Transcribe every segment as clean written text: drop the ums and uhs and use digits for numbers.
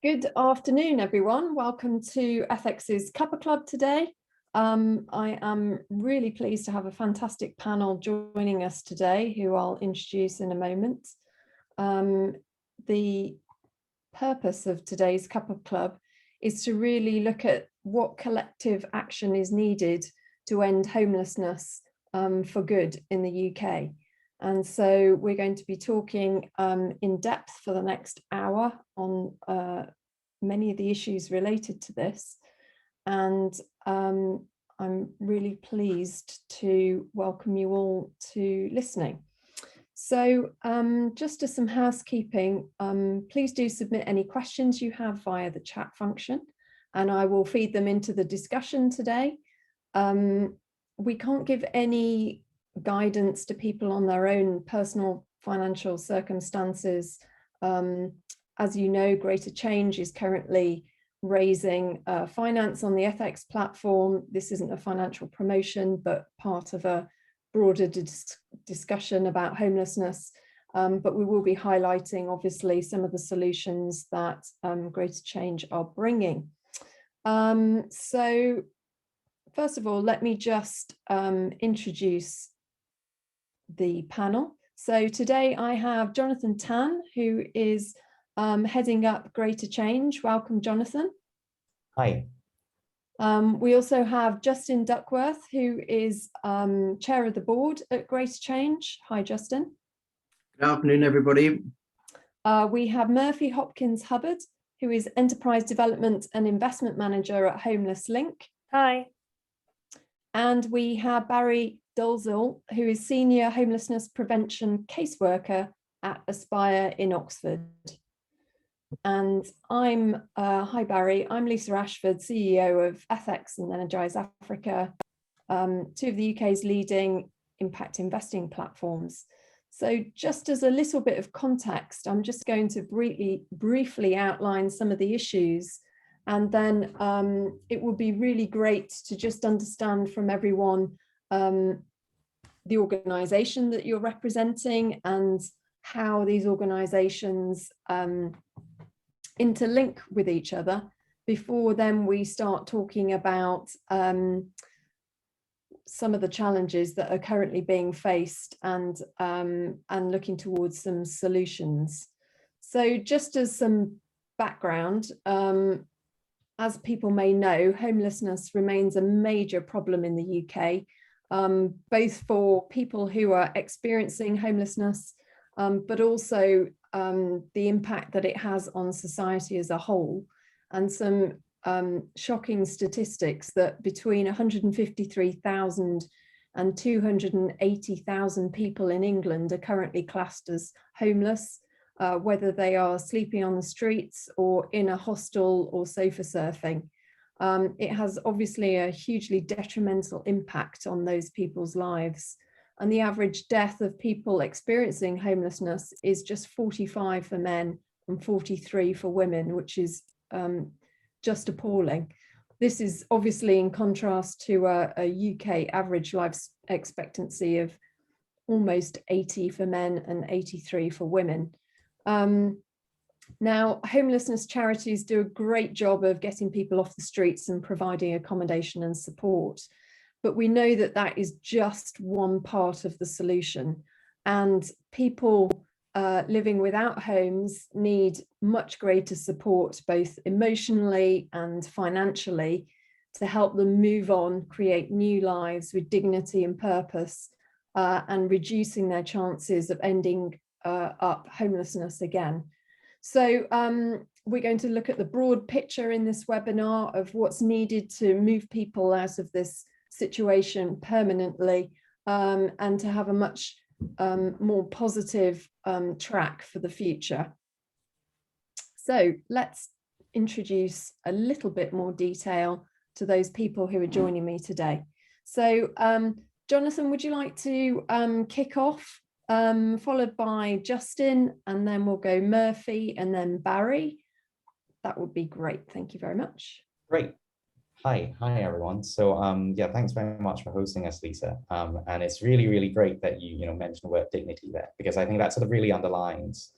Good afternoon, everyone. Welcome to Ethex's Cuppa Club today. I am really pleased to have a fantastic panel joining us today, who I'll introduce in a moment. The purpose of today's Cuppa Club is to really look at what collective action is needed to end homelessness for good in the UK. And so we're going to be talking in depth for the next hour on many of the issues related to this. And I'm really pleased to welcome you all to listening. So just as some housekeeping, please do submit any questions you have via the chat function, and I will feed them into the discussion today. We can't give any guidance to people on their own personal financial circumstances. As you know, Greater Change is currently raising finance on the Ethex platform. This isn't a financial promotion, but part of a broader discussion about homelessness. But we will be highlighting, obviously, some of the solutions that Greater Change are bringing. So first of all, let me just introduce the panel. So today I have Jonathan Tan, who is heading up Greater Change. Welcome, Jonathan. Hi. We also have Justin Duckworth, who is chair of the board at Greater Change. Hi, Justin. Good afternoon, everybody. We have Murphy Hopkins Hubbard, who is enterprise development and investment manager at Homeless Link. Hi. And we have Barry Dolezal, who is senior homelessness prevention caseworker at Aspire in Oxford. And I'm, hi Barry, I'm Lisa Ashford, CEO of Ethex and Energize Africa, two of the UK's leading impact investing platforms. So just as a little bit of context, I'm just going to briefly outline some of the issues, and then it would be really great to just understand from everyone the organisation that you're representing and how these organisations interlink with each other. Before then we start talking about some of the challenges that are currently being faced and looking towards some solutions. So just as some background, as people may know, homelessness remains a major problem in the UK, both for people who are experiencing homelessness, but also the impact that it has on society as a whole. And some shocking statistics that between 153,000 and 280,000 people in England are currently classed as homeless, whether they are sleeping on the streets or in a hostel or sofa surfing. It has obviously a hugely detrimental impact on those people's lives. And the average death of people experiencing homelessness is just 45 for men and 43 for women, which is just appalling. This is obviously in contrast to a UK average life expectancy of almost 80 for men and 83 for women. Now, homelessness charities do a great job of getting people off the streets and providing accommodation and support. But we know that that is just one part of the solution. And people living without homes need much greater support, both emotionally and financially, to help them move on, create new lives with dignity and purpose, and reducing their chances of ending up homelessness again. So we're going to look at the broad picture in this webinar of what's needed to move people out of this situation permanently, and to have a much more positive track for the future. So let's introduce a little bit more detail to those people who are joining me today. So Jonathan, would you like to kick off, followed by Justin, and then we'll go Murphy and then Barry? That would be great. Thank you very much. Great. Hi everyone. So yeah, thanks very much for hosting us, Lisa. And it's really, really great that you mentioned the word dignity there, because I think that sort of really underlines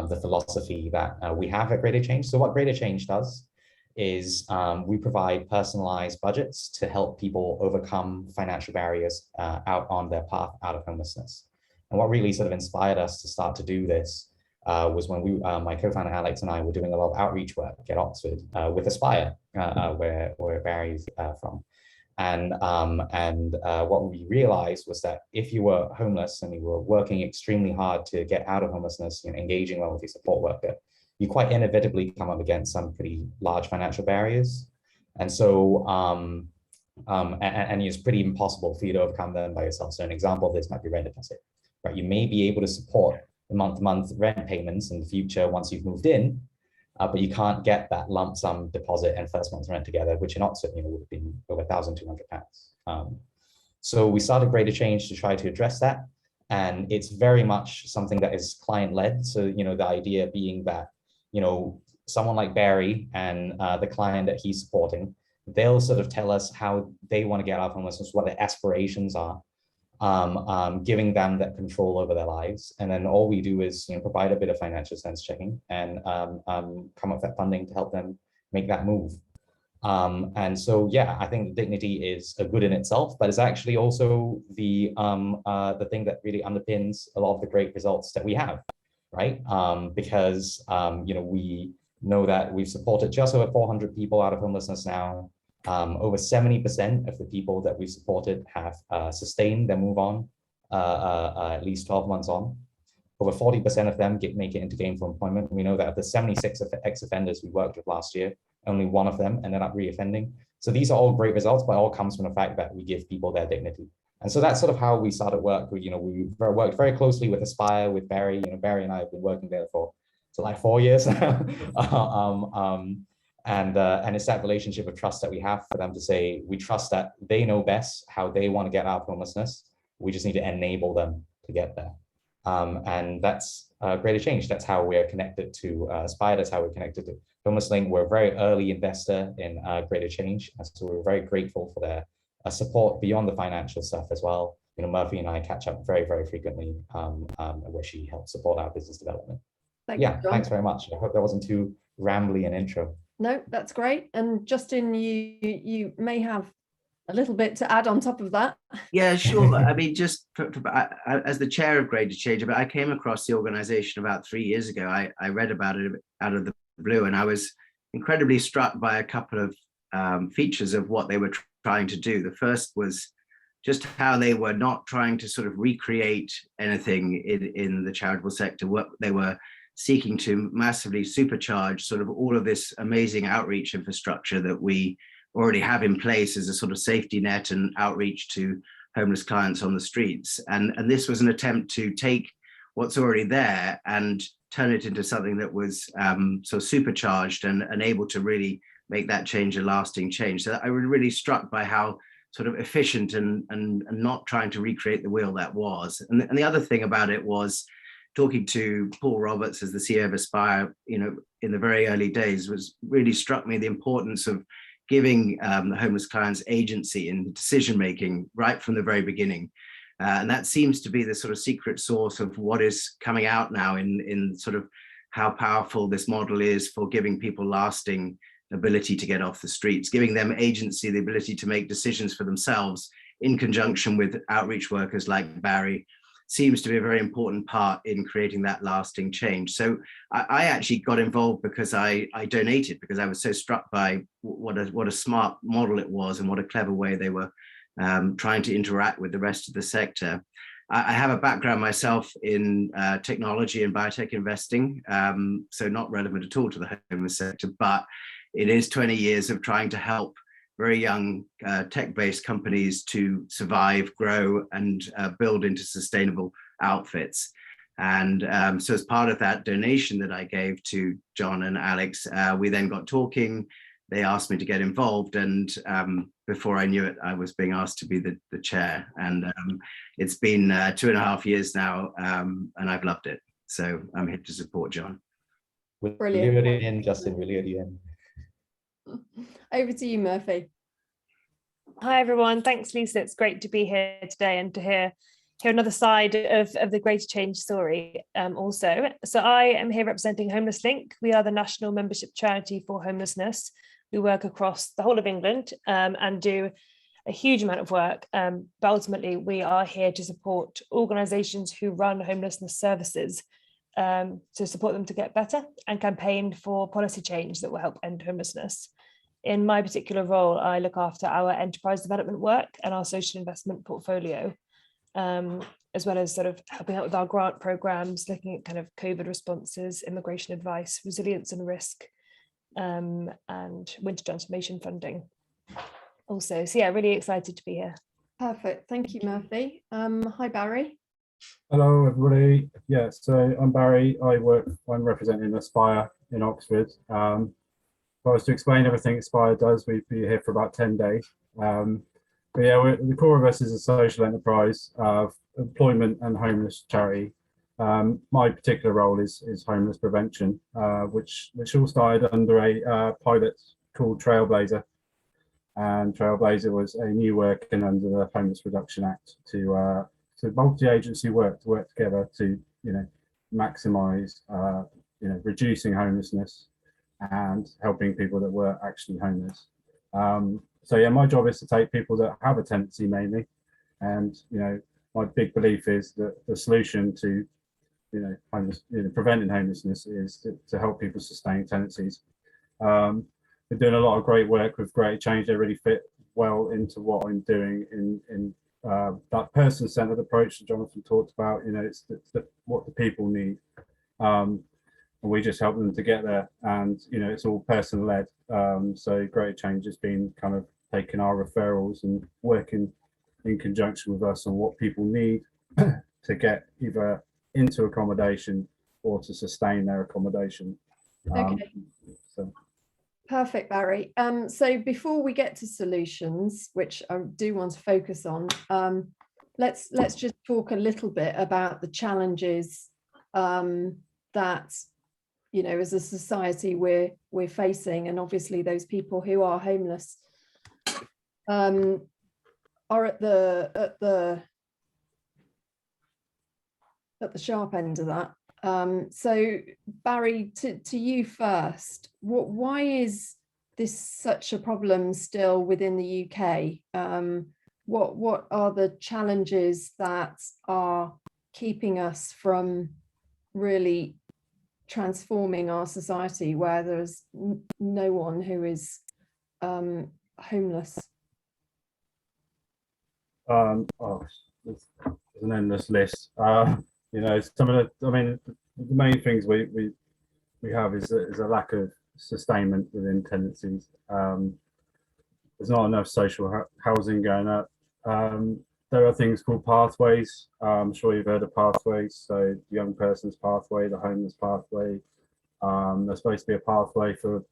the philosophy that we have at Greater Change. So what Greater Change does is we provide personalized budgets to help people overcome financial barriers out on their path out of homelessness. And what really sort of inspired us to start to do this was when my co-founder Alex and I were doing a lot of outreach work at Oxford with Aspire, where Barry's from. And what we realized was that if you were homeless and you were working extremely hard to get out of homelessness, engaging well with your support worker, you quite inevitably come up against some pretty large financial barriers. And so, and it's pretty impossible for you to overcome them by yourself. So an example of this might be rent deposit, right? You may be able to support the month-to-month rent payments in the future once you've moved in, but you can't get that lump sum deposit and first month's rent together, which in Oxford, would have been over £1,200. So we started Greater Change to try to address that. And it's very much something that is client-led. So, the idea being that, someone like Barry and the client that he's supporting, they'll sort of tell us how they want to get out of homelessness, what their aspirations are, giving them that control over their lives. And then all we do is provide a bit of financial sense checking and come up with that funding to help them make that move. And so, yeah, I think dignity is a good in itself, but it's actually also the thing that really underpins a lot of the great results that we have, right? Because we know that we've supported just over 400 people out of homelessness now. Over 70% of the people that we've supported have sustained their move on at least 12 months on. Over 40% of them make it into gainful employment. We know that of the 76 ex-offenders we worked with last year, only one of them ended up reoffending. So these are all great results, but it all comes from the fact that we give people their dignity. And so that's sort of how we started work. We worked very closely with Aspire, with Barry. Barry and I have been working there for like 4 years now. And it's that relationship of trust that we have for them to say, we trust that they know best how they want to get out of homelessness. We just need to enable them to get there. And that's Greater Change. That's how we're connected to Aspire. That's how we're connected to Homeless Link. We're a very early investor in Greater Change. And so we're very grateful for their support beyond the financial stuff as well. Murphy and I catch up very, very frequently where she helps support our business development. Thanks very much. I hope that wasn't too rambly an intro. No, that's great. And Justin, you may have a little bit to add on top of that. Yeah, sure. I mean, just as the chair of Greater Change, I came across the organization about 3 years ago. I read about it out of the blue, and I was incredibly struck by a couple of features of what they were trying to do. The first was just how they were not trying to sort of recreate anything in the charitable sector. What they were seeking to massively supercharge sort of all of this amazing outreach infrastructure that we already have in place as a sort of safety net and outreach to homeless clients on the streets. And this was an attempt to take what's already there and turn it into something that was sort of supercharged and able to really make that change a lasting change. So I was really struck by how sort of efficient and not trying to recreate the wheel that was. And the other thing about it was talking to Paul Roberts as the CEO of Aspire, in the very early days, was really struck me the importance of giving the homeless clients agency in decision-making right from the very beginning. And that seems to be the sort of secret source of what is coming out now in sort of how powerful this model is for giving people lasting ability to get off the streets, giving them agency, the ability to make decisions for themselves in conjunction with outreach workers like Barry, seems to be a very important part in creating that lasting change. So I actually got involved because I donated, because I was so struck by what a smart model it was and what a clever way they were trying to interact with the rest of the sector. I have a background myself in technology and biotech investing, so not relevant at all to the homeless sector, but it is 20 years of trying to help very young tech-based companies to survive, grow, and build into sustainable outfits. And so as part of that donation that I gave to John and Alex, we then got talking. They asked me to get involved, and before I knew it, I was being asked to be the chair. And it's been 2.5 years now, and I've loved it. So I'm here to support John. Brilliant. We'll leave it in, Justin. We'll leave it in. Over to you, Murphy. Hi, everyone. Thanks, Lisa. It's great to be here today and to hear hear another side of the Greater Change story also. So I am here representing Homeless Link. We are the national membership charity for homelessness. We work across the whole of England and do a huge amount of work, but ultimately we are here to support organisations who run homelessness services, to support them to get better and campaign for policy change that will help end homelessness. In my particular role, I look after our enterprise development work and our social investment portfolio, as well as sort of helping out with our grant programs, looking at kind of COVID responses, immigration advice, resilience and risk, and winter transformation funding also. So yeah, really excited to be here. Perfect. Thank you, Murphy. Hi, Barry. Hello, everybody. Yeah, so I'm Barry. I'm representing Aspire in Oxford. If I was to explain everything Aspire does, we'd be here for about 10 days. But yeah, the core of us is a social enterprise, employment and homeless charity. My particular role is homeless prevention, which all started under a pilot called Trailblazer. And Trailblazer was a new working under the Homeless Reduction Act to multi-agency work together to, maximise, reducing homelessness and helping people that were actually homeless. So yeah, my job is to take people that have a tendency mainly, and my big belief is that the solution to preventing homelessness is to help people sustain tendencies. We're doing a lot of great work with Greater Change. They really fit well into what I'm doing in that person-centered approach that Jonathan talked about. It's what the people need. And we just help them to get there, and it's all person-led. So Greater Change has been kind of taking our referrals and working in conjunction with us on what people need to get either into accommodation or to sustain their accommodation. Okay. So. Perfect, Barry. So before we get to solutions, which I do want to focus on, let's just talk a little bit about the challenges that as a society we're facing, and obviously those people who are homeless are at the sharp end of that. So Barry, to you first, why is this such a problem still within the UK? What are the challenges that are keeping us from really transforming our society where there's no one who is homeless? There's an endless list. Some of the main things we have is a lack of sustainment within tenancies. There's not enough social housing going up. There are things called pathways. I'm sure you've heard of pathways. So the young person's pathway, the homeless pathway. There's supposed to be a pathway for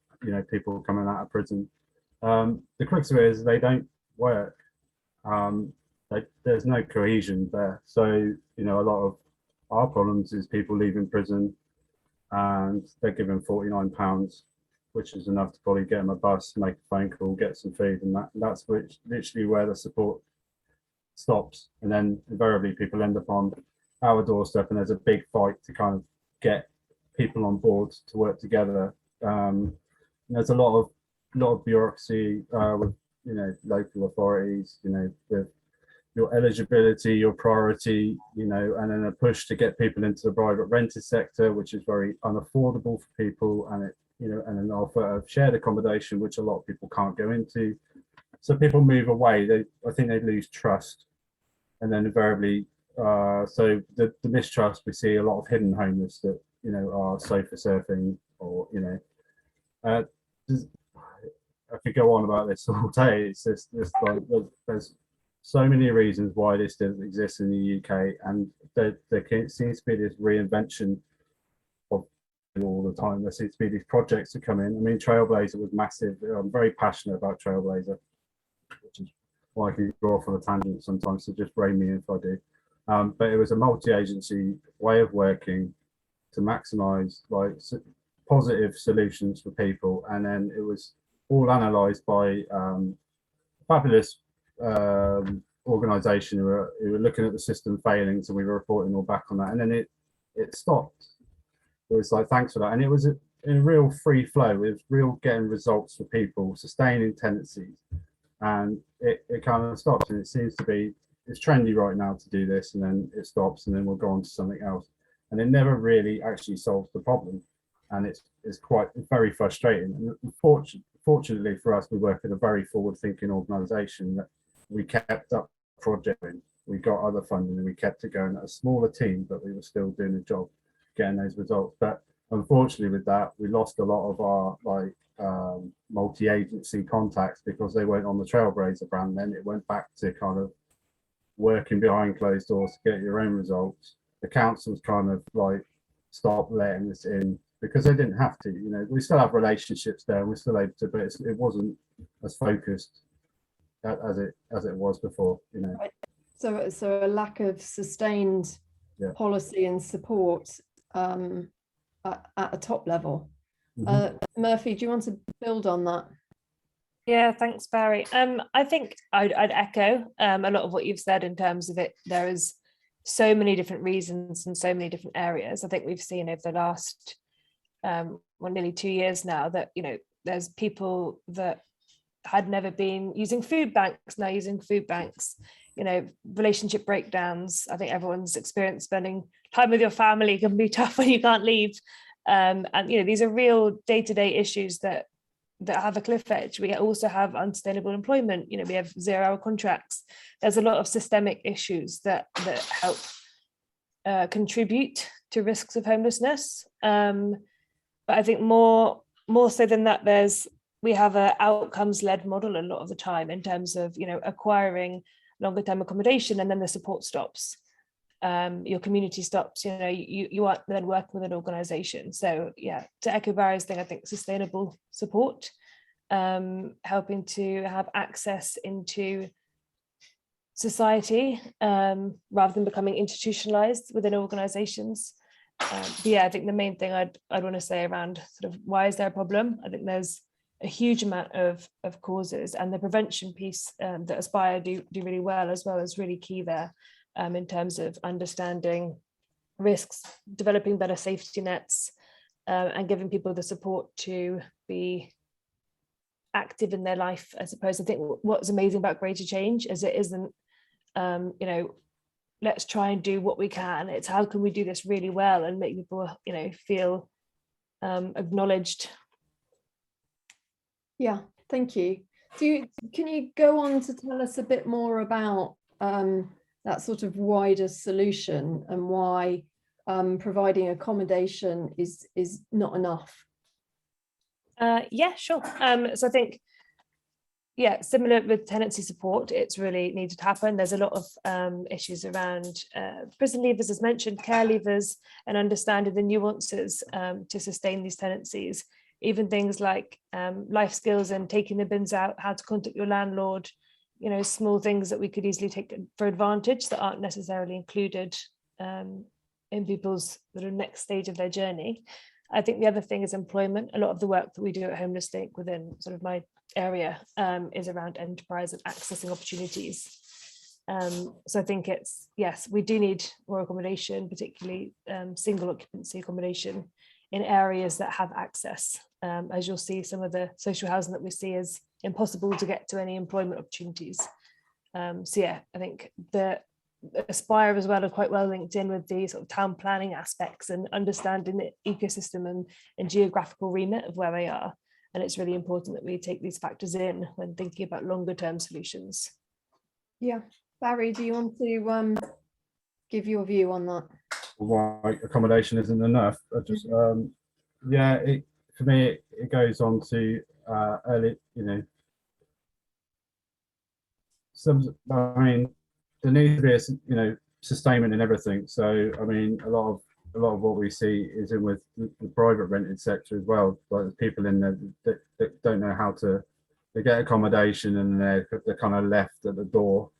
people coming out of prison. The crux of it is they don't work. There's no cohesion there. So a lot of our problems is people leaving prison and they're given £49, which is enough to probably get them a bus, make a phone call, get some food, and that's literally where the support stops. And then invariably people end up on our doorstep, and there's a big fight to kind of get people on board to work together. There's a lot of bureaucracy with local authorities, with your eligibility, your priority, and then a push to get people into the private rented sector, which is very unaffordable for people, and and an offer of shared accommodation, which a lot of people can't go into. So people move away. I think they lose trust, and then invariably, so the mistrust, we see a lot of hidden homeless that are sofa surfing, or I could go on about this all day. It's just like there's so many reasons why this doesn't exist in the UK, and there seems to be this reinvention of all the time. There seems to be these projects that come in. I mean, Trailblazer was massive. I'm very passionate about Trailblazer, which is why I can go off on a tangent sometimes, so just brain me if I do. But it was a multi-agency way of working to maximise positive solutions for people, and then it was all analysed by fabulous organisation who were looking at the system failing, so we were reporting all back on that, and then it stopped. It was like, thanks for that, and it was in a real free flow with real getting results for people, sustaining tenancies, and it kind of stopped, and it seems to be, it's trendy right now to do this, and then it stops, and then we'll go on to something else, and it never really actually solves the problem, and it's very frustrating. And fortunately for us, we work at a very forward-thinking organisation that we kept up projecting, we got other funding, and we kept it going at a smaller team, but we were still doing the job, getting those results. But unfortunately with that, we lost a lot of our multi-agency contacts because they weren't on the Trailblazer brand. Then it went back to kind of working behind closed doors to get your own results. The councils kind of like stopped letting us in because they didn't have to. You know, we still have relationships there, and we're still able to, but it wasn't as focused as it was before. You know, so a lack of sustained policy and support at a top level. Murphy, do you want to build on that? Yeah, thanks, Barry. I think I'd echo a lot of what you've said in terms of it. There is so many different reasons and so many different areas. I think we've seen over the last nearly 2 years now that, you know, there's people that had never been using food banks now using food banks. You know, relationship breakdowns. I think everyone's experienced spending time with your family can be tough when you can't leave. And you know, these are real day-to-day issues that have a cliff edge. We also have unsustainable employment. You know, we have 0-hour contracts. There's a lot of systemic issues that help contribute to risks of homelessness. But I think more so than that, we have an outcomes-led model a lot of the time in terms of, you know, acquiring longer term accommodation, and then the support stops. Your community stops, you know, you are then working with an organization. So yeah, to echo Barry's thing, I think sustainable support, helping to have access into society rather than becoming institutionalized within organizations. But yeah, I think the main thing I'd want to say around sort of why is there a problem? I think there's a huge amount of causes, and the prevention piece that Aspire do really well as well is really key there. In terms of understanding risks, developing better safety nets, and giving people the support to be active in their life. I suppose I think what's amazing about Greater Change is it isn't, you know, let's try and do what we can. It's how can we do this really well and make people, you know, feel acknowledged. Yeah, thank you. Can you go on to tell us a bit more about that sort of wider solution and why providing accommodation is not enough? Yeah, sure. So I think, yeah, similar with tenancy support, it's really needed to happen. There's a lot of issues around prison leavers, as mentioned, care leavers, and understanding the nuances to sustain these tenancies. Even things like life skills and taking the bins out, how to contact your landlord, you know, small things that we could easily take for advantage that aren't necessarily included in people's sort of next stage of their journey. I think the other thing is employment. A lot of the work that we do at Homelessness within sort of my area is around enterprise and accessing opportunities. So I think it's, yes, we do need more accommodation, particularly single occupancy accommodation in areas that have access. As you'll see, some of the social housing that we see is impossible to get to any employment opportunities. So yeah, I think the Aspire as well are quite well linked in with the sort of town planning aspects and understanding the ecosystem and geographical remit of where they are. And it's really important that we take these factors in when thinking about longer term solutions. Yeah, Barry, do you want to give your view on that? Why accommodation isn't enough? I just yeah, for me it goes on to early, you know, I mean, there needs to be a, you know, sustainment in everything. So I mean, a lot of what we see is in with the private rented sector as well. Like there's people in there that don't know how to, they get accommodation and they're kind of left at the door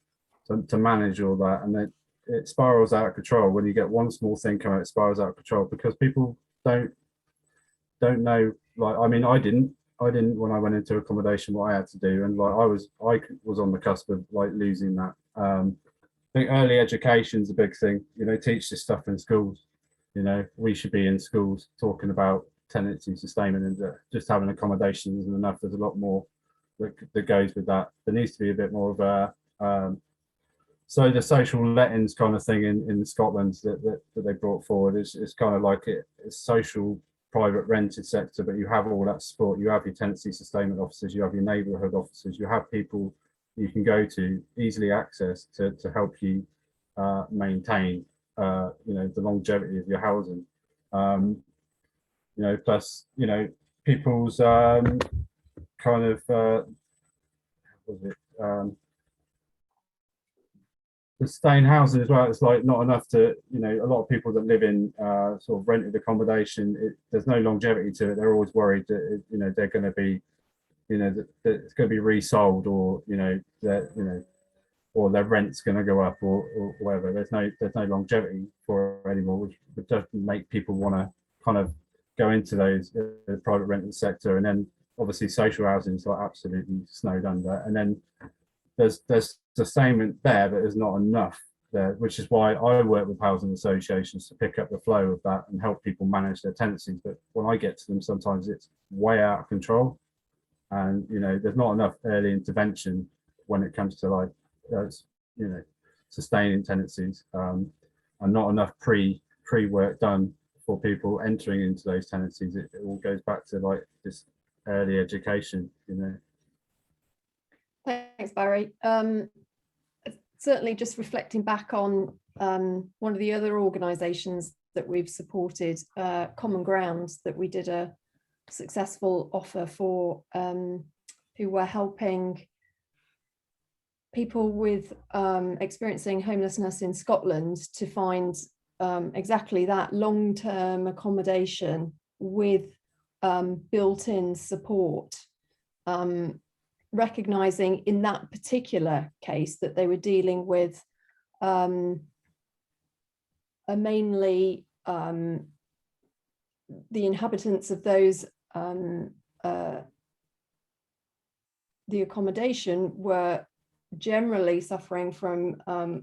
to manage all that, and then it spirals out of control. When you get one small thing come out, it spirals out of control because people don't know. Like, I mean, I didn't when I went into accommodation what I had to do, and like I was on the cusp of like losing that, I think early education is a big thing. You know, teach this stuff in schools. You know, we should be in schools talking about tenancy sustainment, and just having accommodation isn't enough. There's a lot more that goes with that. There needs to be a bit more of a so the social lettings kind of thing in Scotland that they brought forward is kind of like it's social private rented sector, but you have all that support. You have your tenancy sustainment officers, you have your neighbourhood officers, you have people you can go to easily access to help you maintain you know, the longevity of your housing. You know, plus, you know, people's kind of what was it, the staying housing as well. It's like not enough to, you know, a lot of people that live in sort of rented accommodation, there's no longevity to it. They're always worried that you know, they're going to be, you know, that it's going to be resold, or you know, that, you know, or their rent's going to go up, or whatever. There's no longevity for it anymore, which would definitely make people want to kind of go into those private rental sector. And then obviously social housing is like absolutely snowed under, and then there's sustainment there, but there's not enough there, which is why I work with housing associations to pick up the flow of that and help people manage their tenancies. But when I get to them, sometimes it's way out of control, and you know, there's not enough early intervention when it comes to like you know, sustaining tenancies, and not enough pre work done for people entering into those tenancies. It all goes back to like this early education, you know. Thanks, Barry. Certainly just reflecting back on one of the other organisations that we've supported, Common Ground, that we did a successful offer for, who were helping people with experiencing homelessness in Scotland to find exactly that long-term accommodation with built-in support, recognising in that particular case that they were dealing with mainly the inhabitants of those the accommodation were generally suffering from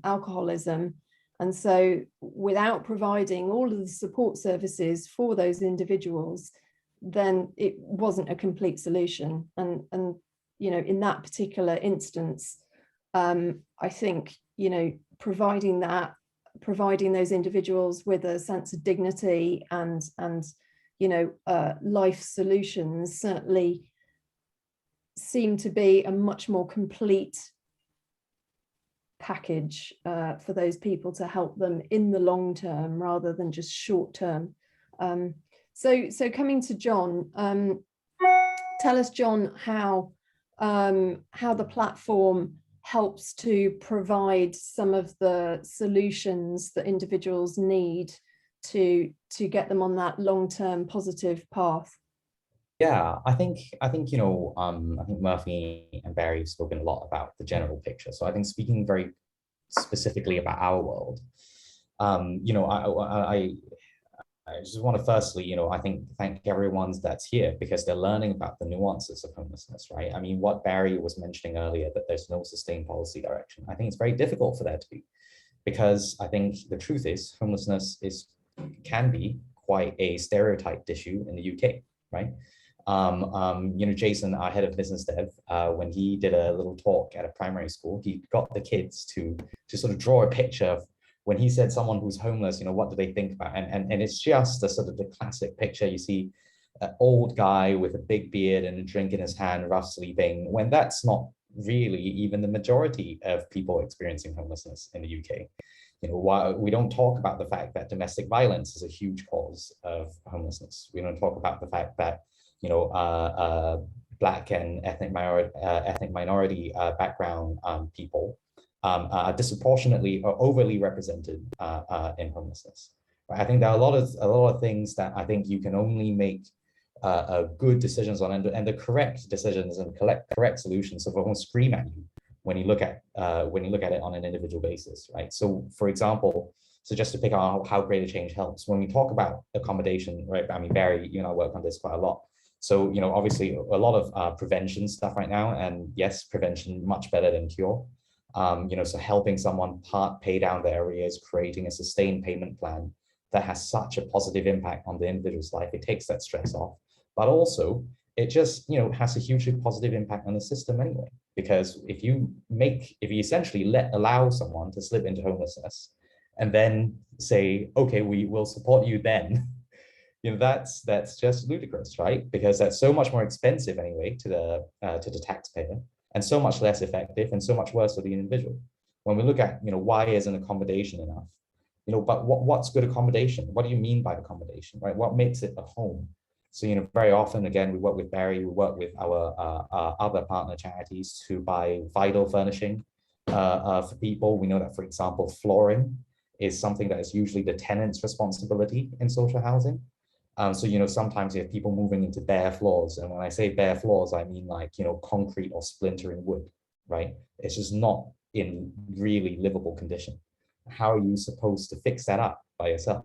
alcoholism, and so without providing all of the support services for those individuals, then it wasn't a complete solution. And you know, in that particular instance, I think, you know, providing those individuals with a sense of dignity and you know, life solutions certainly seem to be a much more complete package for those people to help them in the long term rather than just short term. So coming to John, tell us, John, how the platform helps to provide some of the solutions that individuals need to get them on that long-term positive path. Yeah, I think you know, I think Murphy and Barry have spoken a lot about the general picture. So I think speaking very specifically about our world, you know, I just want to firstly, you know, I think thank everyone that's here, because they're learning about the nuances of homelessness, right? I mean, what Barry was mentioning earlier, that there's no sustained policy direction. I think it's very difficult for there to be, because I think the truth is homelessness can be quite a stereotyped issue in the UK, right? You know, Jason, our head of business dev, when he did a little talk at a primary school, he got the kids to sort of draw a picture of, when he said someone who's homeless, you know, what do they think about? And it's just the sort of the classic picture. You see an old guy with a big beard and a drink in his hand, rough sleeping, when that's not really even the majority of people experiencing homelessness in the UK. You know, while we don't talk about the fact that domestic violence is a huge cause of homelessness. We don't talk about the fact that, you know, Black and ethnic minority background people are disproportionately or overly represented in homelessness. Right? I think there are a lot of things that I think you can only make good decisions on, and the correct decisions and correct solutions so they won't scream at you when you look at it on an individual basis, right? So, for example, so just to pick on how greater change helps, when we talk about accommodation, right? I mean, Barry, you and I work on this quite a lot. So, you know, obviously a lot of prevention stuff right now, and yes, prevention much better than cure. So helping someone pay down their arrears, creating a sustained payment plan that has such a positive impact on the individual's life. It takes that stress off, but also it just, has a hugely positive impact on the system anyway. Because if you essentially allow someone to slip into homelessness and then say, okay, we will support you then, that's just ludicrous, right? Because that's so much more expensive anyway to the taxpayer, and so much less effective and so much worse for the individual. When we look at, why isn't accommodation enough? But what's good accommodation? What do you mean by accommodation, right? What makes it a home? So, very often, again, we work with Barry, we work with our other partner charities to buy vital furnishing for people. We know that, for example, flooring is something that is usually the tenant's responsibility in social housing. So, sometimes you have people moving into bare floors. And when I say bare floors, I mean like, concrete or splintering wood, right? It's just not in really livable condition. How are you supposed to fix that up by yourself?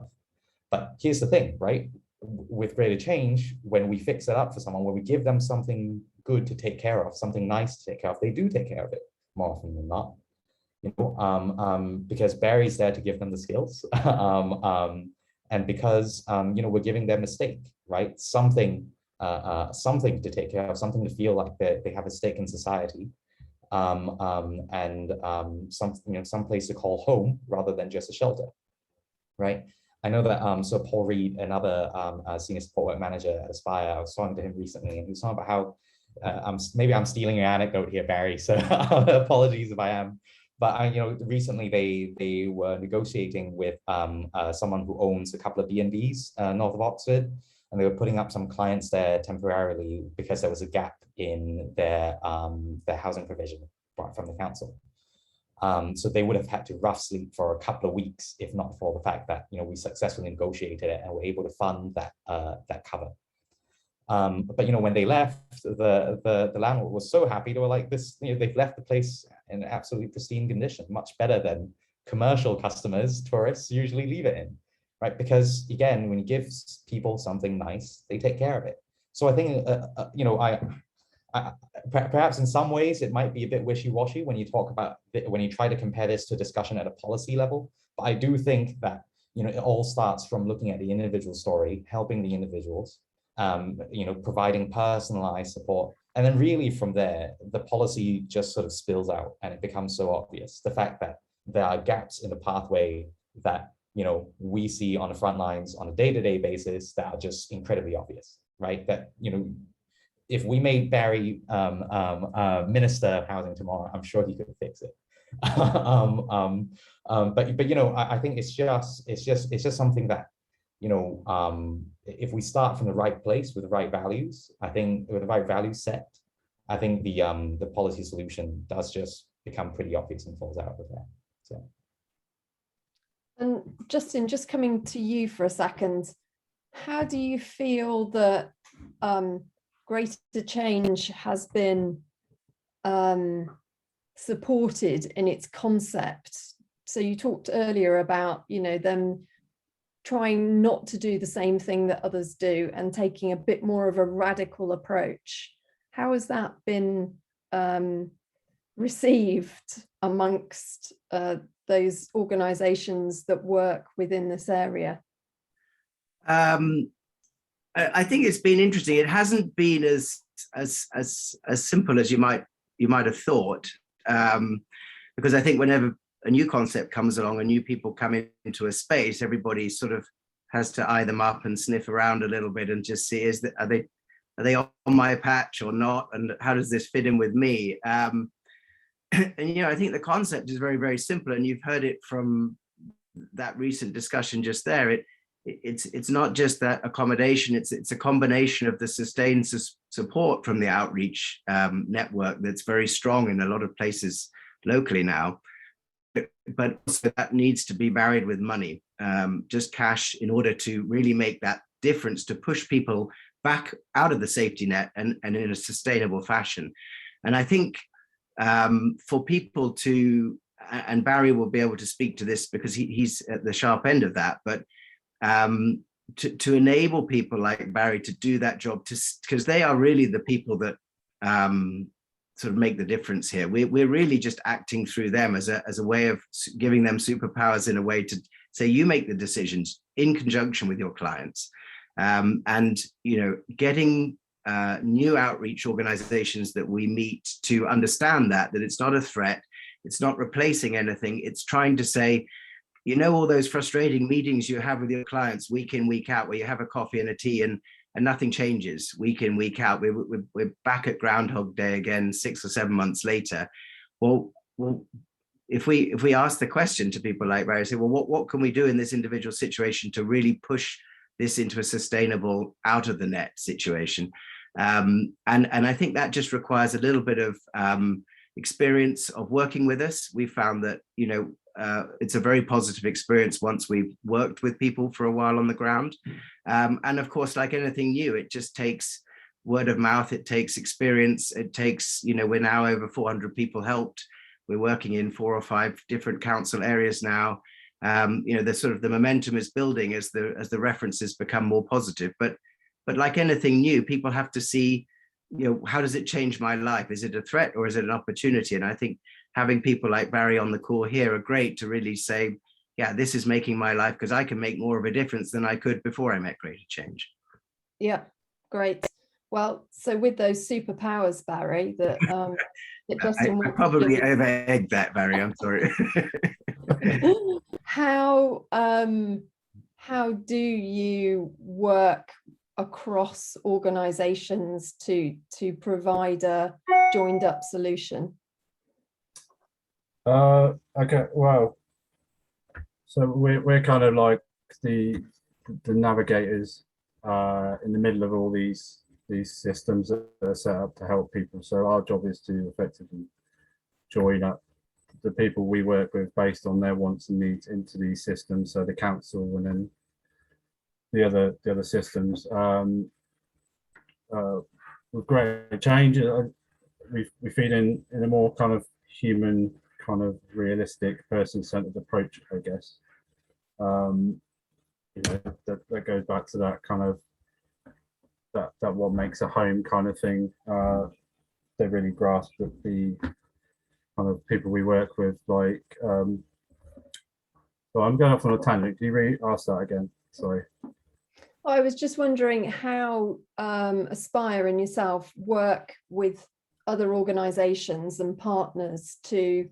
But here's the thing, right? With greater change, when we fix it up for someone, when we give them something good to take care of, something nice to take care of, they do take care of it more often than not. Because Barry's there to give them the skills. And because we're giving them a stake, right? Something to take care of, something to feel like they have a stake in society, and some place to call home rather than just a shelter, right? I know that so Paul Reed, another senior support work manager at Aspire, I was talking to him recently, and he was talking about how maybe I'm stealing your anecdote here, Barry. So apologies if I am. But recently they were negotiating with someone who owns a couple of B&Bs north of Oxford, and they were putting up some clients there temporarily because there was a gap in their housing provision from the council. So they would have had to rough sleep for a couple of weeks, if not for the fact that we successfully negotiated it and were able to fund that cover. But when they left, the landlord was so happy. They were like, they've left the place in absolutely pristine condition, much better than commercial customers, tourists usually leave it in, right? Because again, when you give people something nice, they take care of it. So I think perhaps in some ways it might be a bit wishy-washy when you when you try to compare this to discussion at a policy level. But I do think that it all starts from looking at the individual story, helping the individuals, providing personalized support. And then really from there, the policy just sort of spills out and it becomes so obvious. The fact that there are gaps in the pathway that, we see on the front lines on a day-to-day basis that are just incredibly obvious, right? That, if we made Barry Minister of Housing tomorrow, I'm sure he could fix it. But I think it's just something that, if we start from the right place with the right values, I think with the right value set, I think the policy solution does just become pretty obvious and falls out of there. So. And Justin, just coming to you for a second, how do you feel that greater change has been supported in its concept? So you talked earlier about, them trying not to do the same thing that others do and taking a bit more of a radical approach. How has that been received amongst those organizations that work within this area? I think it's been interesting. It hasn't been as simple as you might have thought, because I think whenever a new concept comes along and new people come into a space, everybody sort of has to eye them up and sniff around a little bit and just see, are they on my patch or not, and how does this fit in with me? And I think the concept is very, very simple, and you've heard it from that recent discussion just there. It's not just that accommodation, it's a combination of the sustained support from the outreach network that's very strong in a lot of places locally now, but also that needs to be married with money, just cash, in order to really make that difference, to push people back out of the safety net and in a sustainable fashion. And I think for people to, and Barry will be able to speak to this because he's at the sharp end of that, but to enable people like Barry to do that job, because they are really the people that sort of make the difference here. We're really just acting through them as a way of giving them superpowers in a way to say, you make the decisions in conjunction with your clients. And, getting new outreach organizations that we meet to understand that it's not a threat, it's not replacing anything, it's trying to say, all those frustrating meetings you have with your clients week in, week out, where you have a coffee and a tea and nothing changes week in, week out. We're back at Groundhog Day again 6 or 7 months later. Well, if we ask the question to people like Barry, say, well, what can we do in this individual situation to really push this into a sustainable out of the net situation? And I think that just requires a little bit of experience of working with us. We found that, it's a very positive experience once we've worked with people for a while on the ground. And of course, like anything new, it just takes word of mouth, it takes experience, it takes, we're now over 400 people helped. We're working in 4 or 5 different council areas now. The momentum is building as the references become more positive. But like anything new, people have to see, how does it change my life? Is it a threat or is it an opportunity? And I think having people like Barry on the call here are great to really say, yeah, this is making my life, because I can make more of a difference than I could before I met Greater Change. Yeah, great. Well, so with those superpowers, Barry, that I probably over-egged that, Barry, I'm sorry. How do you work across organizations to provide a joined up solution? Okay, well, so we're kind of like the navigators in the middle of all these systems that are set up to help people. So our job is to effectively join up the people we work with based on their wants and needs into these systems. So the council and then the other systems. With Great Change, we feed in a more kind of human, kind of realistic, person-centered approach, I guess. That goes back to that kind of that what makes a home kind of thing. They really grasp that the kind of people we work with, like. So I'm going off on a tangent. Can you re-ask that again? Sorry. I was just wondering how Aspire and yourself work with other organizations and partners to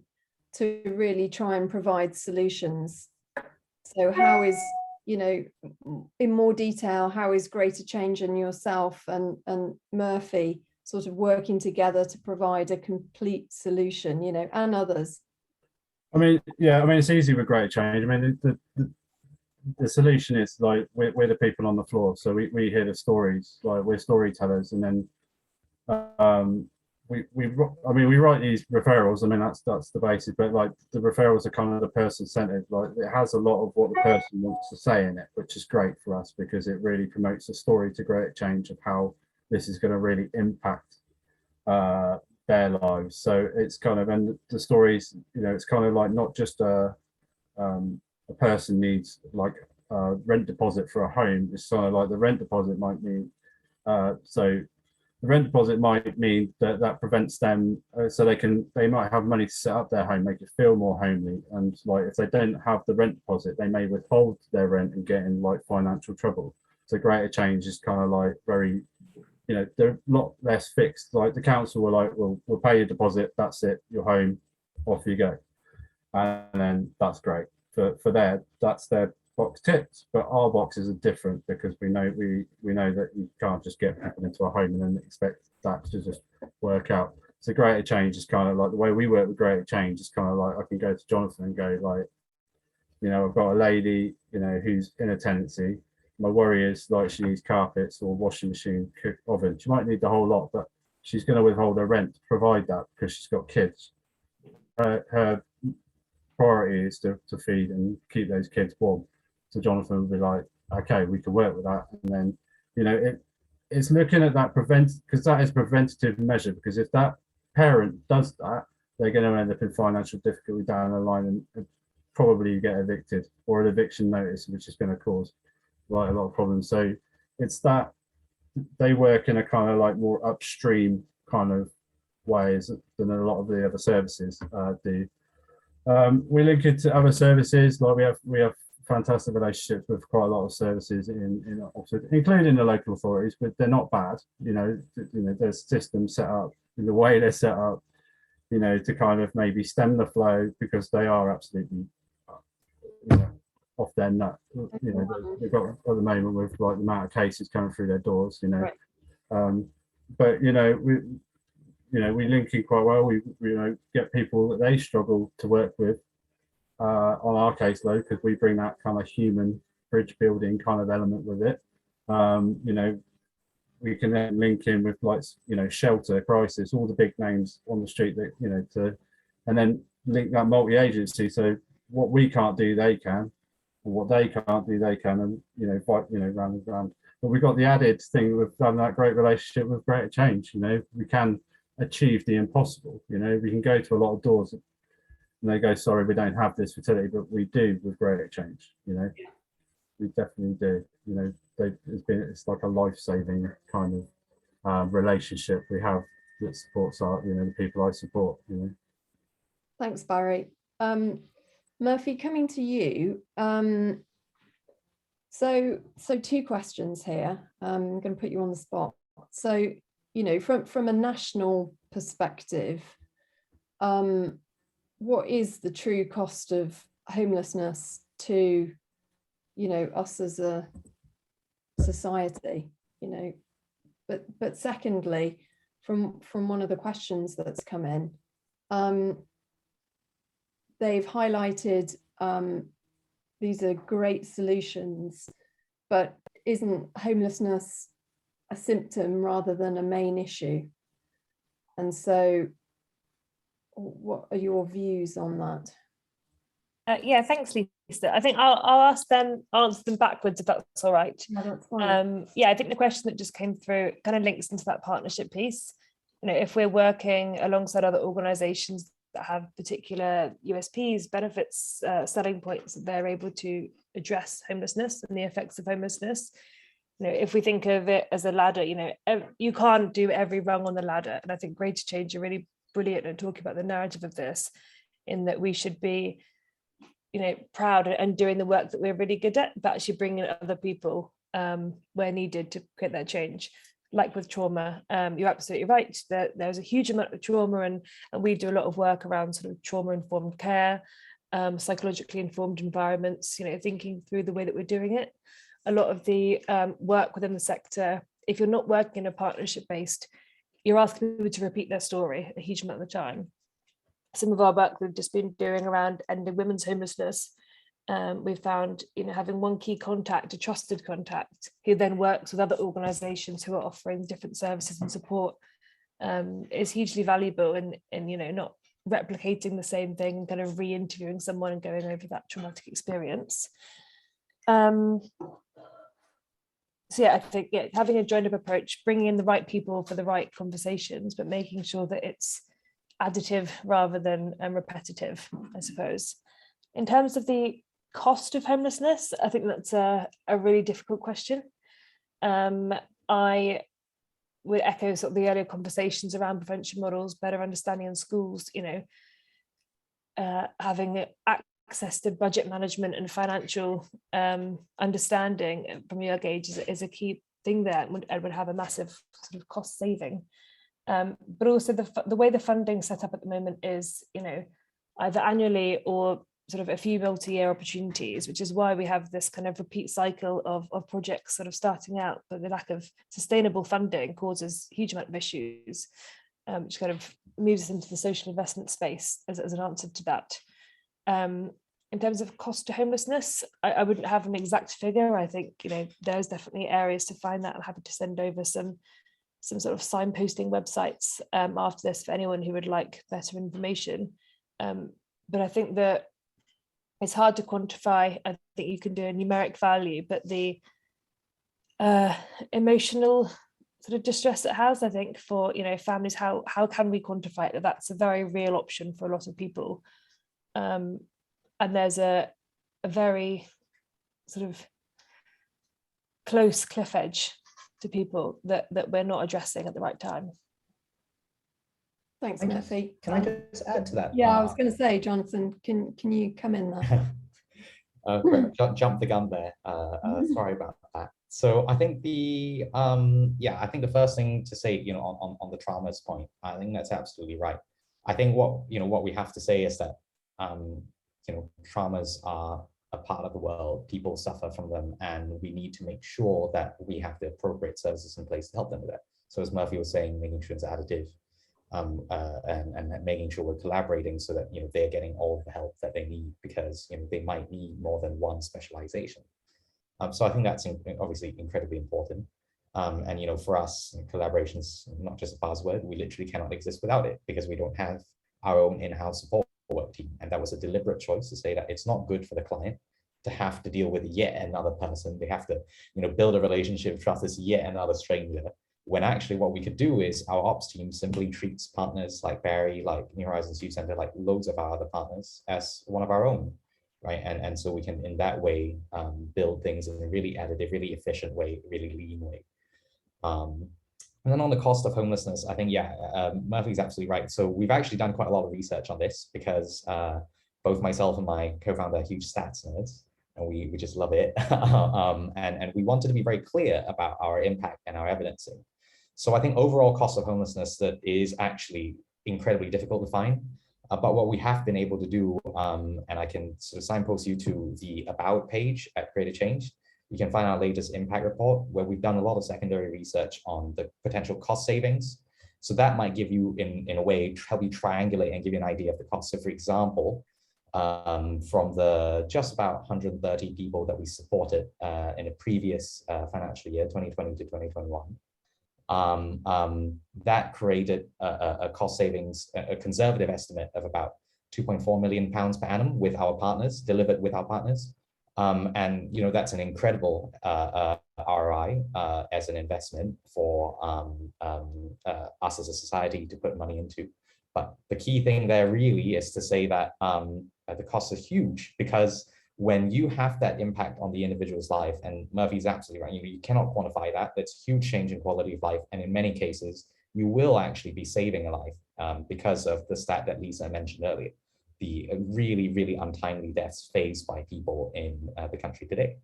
really try and provide solutions. So how is, in more detail, how is Greater Change and yourself and Murphy sort of working together to provide a complete solution, and others? It's easy with Greater Change. The solution is like we're the people on the floor, so we hear the stories, like we're storytellers, and then we write these referrals. That's the basis, but like the referrals are kind of the person-centered. Like it has a lot of what the person wants to say in it, which is great for us because it really promotes a story to Greater Change of how this is going to really impact their lives. So it's kind of, and the stories, it's kind of like not just a person needs like a rent deposit for a home. It's sort of like the rent deposit might mean the rent deposit might mean that prevents them, so they might have money to set up their home, make it feel more homely. And like if they don't have the rent deposit, they may withhold their rent and get in like financial trouble. So Greater Change is kind of like very, they're a lot less fixed. Like the council were like, we'll pay your deposit, that's it, you're home, off you go, and then that's great. For that's their box ticked, but our boxes are different because we know that you can't just get people into a home and then expect that to just work out. So Greater Change is kind of like the way we work with Greater Change is kind of like I can go to Jonathan and go like, I've got a lady, who's in a tenancy. My worry is like she needs carpets or washing machine, cook, oven. She might need the whole lot, but she's going to withhold her rent to provide that because she's got kids. Her priority is to feed and keep those kids warm. So Jonathan would be like, okay, we can work with that. And then, it's looking at that because that is preventative measure, because if that parent does that, they're going to end up in financial difficulty down the line and probably get evicted or an eviction notice, which is going to cause like a lot of problems. So it's that they work in a kind of like more upstream kind of ways than a lot of the other services do. We link it to other services, like we have fantastic relationships with quite a lot of services in Oxford, including the local authorities, but they're not bad. There's systems set up in the way they're set up, to kind of maybe stem the flow, because they are absolutely off their nut. They've got at the moment with like the amount of cases coming through their doors, Right. But we link in quite well. We get people that they struggle to work with on our caseload, because we bring that kind of human bridge building kind of element with it. We can then link in with like shelter, crisis, all the big names on the street that and then link that multi-agency. So what we can't do, they can, and what they can't do, they can, and fight round and round. But we've got the added thing with having that great relationship with Greater Change. We can achieve the impossible. We can go to a lot of doors and they go, sorry, we don't have this fertility, but we do with Greater Change. We definitely do. It's like a life-saving kind of relationship we have that supports the people I support. Thanks, Barry. Murphy, coming to you. So two questions here. I'm going to put you on the spot. So, from a national perspective, what is the true cost of homelessness to, us as a society? But secondly, from one of the questions that's come in, they've highlighted these are great solutions, but isn't homelessness a symptom rather than a main issue? And so what are your views on that? Yeah, thanks, Lisa. I think I'll answer them backwards, if that's all right. Yeah, that's fine. I think the question that just came through kind of links into that partnership piece. If we're working alongside other organisations that have particular USPs, benefits, selling points that they're able to address homelessness and the effects of homelessness. If we think of it as a ladder, you can't do every rung on the ladder. And I think Greater Change are really brilliant at talking about the narrative of this, in that we should be, proud and doing the work that we're really good at, but actually bringing other people where needed to create that change. Like with trauma, you're absolutely right that there's a huge amount of trauma, and we do a lot of work around sort of trauma-informed care, psychologically informed environments, thinking through the way that we're doing it. A lot of the work within the sector, if you're not working in a partnership based, you're asking people to repeat their story a huge amount of the time. Some of our work we've just been doing around ending women's homelessness, we've found, having one key contact, a trusted contact, who then works with other organisations who are offering different services and support, is hugely valuable in not replicating the same thing, kind of re-interviewing someone and going over that traumatic experience. So yeah, I think having a joined up approach, bringing in the right people for the right conversations, but making sure that it's additive rather than repetitive, I suppose. In terms of the cost of homelessness, I think that's a really difficult question. I would echo sort of the earlier conversations around prevention models, better understanding in schools, having access to budget management and financial understanding from a young age is a key thing there, and would have a massive sort of cost saving. But also the way the funding set up at the moment is, either annually or sort of a few multi-year opportunities, which is why we have this kind of repeat cycle of projects sort of starting out, but the lack of sustainable funding causes a huge amount of issues, which kind of moves us into the social investment space as an answer to that. In terms of cost to homelessness, I wouldn't have an exact figure. I think, there's definitely areas to find that. I'm happy to send over some sort of signposting websites after this for anyone who would like better information. But I think that it's hard to quantify. I think you can do a numeric value, but the emotional sort of distress it has, I think, for families, how can we quantify it? That's a very real option for a lot of people. And there's a very sort of close cliff edge to people that we're not addressing at the right time. Thanks, Murphy. Can I just add to that? Yeah, I was going to say, Jonathan, can you come in there? Jump the gun there. Sorry about that. So I think I think the first thing to say, on the traumas point, I think that's absolutely right. I think what we have to say is that traumas are a part of the world. People suffer from them, and we need to make sure that we have the appropriate services in place to help them with that. So as Murphy was saying, making sure it's additive, and making sure we're collaborating so that they're getting all of the help that they need, because they might need more than one specialization. So I think that's obviously incredibly important. And for us, collaboration's not just a buzzword. We literally cannot exist without it, because we don't have our own in-house support work team. And that was a deliberate choice to say that it's not good for the client to have to deal with yet another person. They have to build a relationship, trust this yet another stranger, when actually what we could do is our ops team simply treats partners like Barry, like New Horizons Youth Center, like loads of our other partners, as one of our own, right? And so we can, in that way, build things in a really additive, really efficient way, really lean way. And then on the cost of homelessness, I think, Murphy's absolutely right. So we've actually done quite a lot of research on this, because both myself and my co-founder are huge stats nerds, and we just love it. And we wanted to be very clear about our impact and our evidencing. So I think overall cost of homelessness, that is actually incredibly difficult to find. But what we have been able to do, and I can sort of signpost you to the About page at Create a Change. You can find our latest impact report, where we've done a lot of secondary research on the potential cost savings. So that might give you, in a way, help you triangulate and give you an idea of the cost. So for example, from the just about 130 people that we supported in a previous financial year, 2020 to 2021, that created a cost savings, a conservative estimate of about £2.4 million per annum with our partners, delivered with our partners. And that's an incredible ROI as an investment for us as a society to put money into. But the key thing there really is to say that the costs are huge, because when you have that impact on the individual's life, and Murphy's absolutely right, you cannot quantify that. That's a huge change in quality of life. And in many cases, you will actually be saving a life because of the stat that Lisa mentioned earlier, the really, really untimely deaths faced by people in the country today.